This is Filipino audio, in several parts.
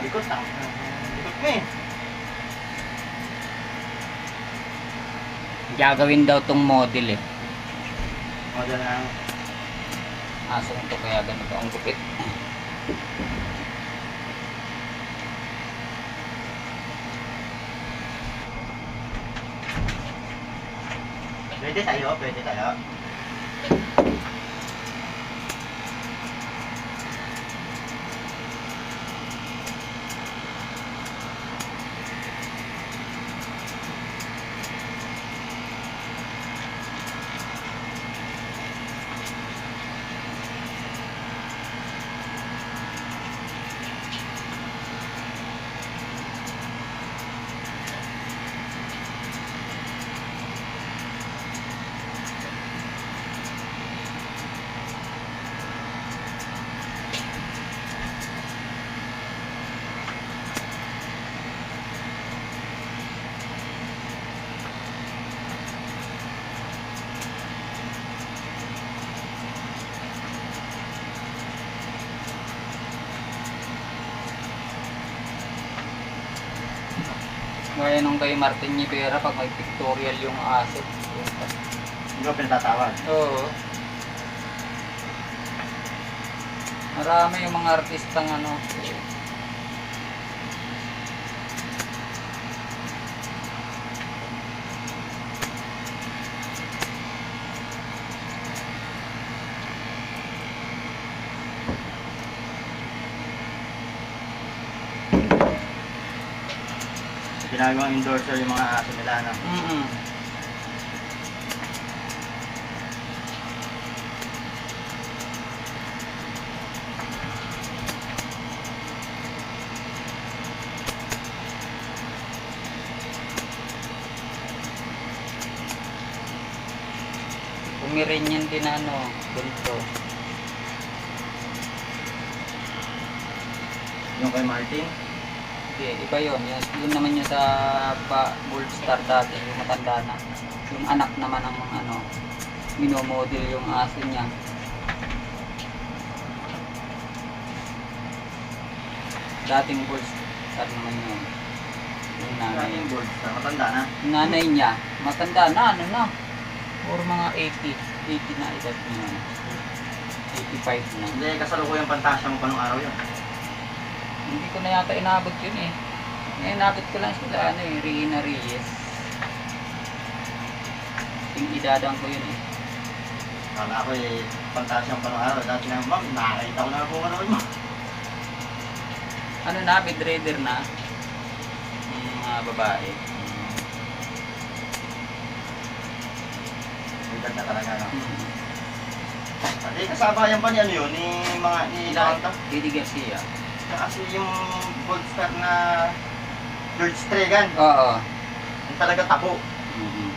Ikot na. Ikot mo eh. Gagawin daw tong model eh. Model ng Asong to kaya ganito ang gupit. Pwede tayo, pwede tayo. Gaya nung kay Martin Rivera pag may pictorial yung asset. Hindi ko pinatatawag. Oo. Marami yung mga artistang ano. Ginagawang endorser yung mga aso nila, no? Pomeranian din na ano, ganito. Yung kay Martin. Hindi, iba yun. Yun naman yung sa Gold Star dati, yung matanda na. Yung anak naman ng ano, minomodel yung aso niya. Dating Gold Star naman yun. Yung nanay. Yung gold star, matanda na. Yung nanay niya, matanda na, ano na. Or mga 80 na edad niya. 85 na. Hindi, kasalukuyang pantasya mo pa nung araw yun. Hindi ko na yata inabot yun eh. Inabot ko lang sila, ano eh, Rina Reyes. Yung idadang ko yun eh. Kala ko eh, pantasya mo pa nung araw. Dati na, ma'am, nakakita ko na po ano mo. Ano na, bedreader na. Yung mga babae. Edad na talaga, no? Pati kasabayan pa ni ano yun, ni mga, ni Lanta. Didi Garcia. Kasi yung gold star na George Stregan, Oo. yung talaga tabo. Mhm.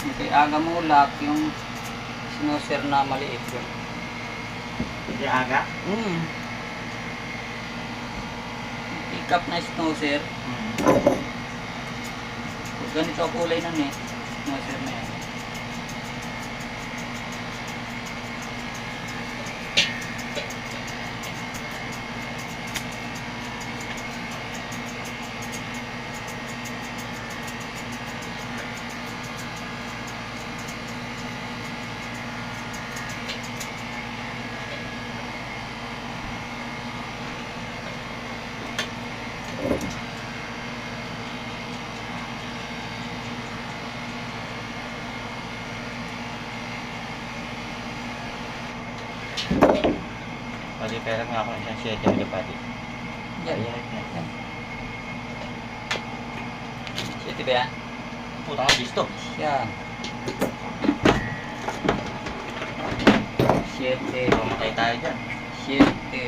Yung kay Aga Mulak, yung snoozer na maliit yun. Hindi aga. Pick up na snoozer. Ganito ang kulay nun eh. Snoozer na yan. Pati pera nga ako ng isang 7 ulit pati. Yan. Yan. Siyete ba yan? Puta ka listo. Yan. Siyete. Pamatay tayo dyan. Siyete.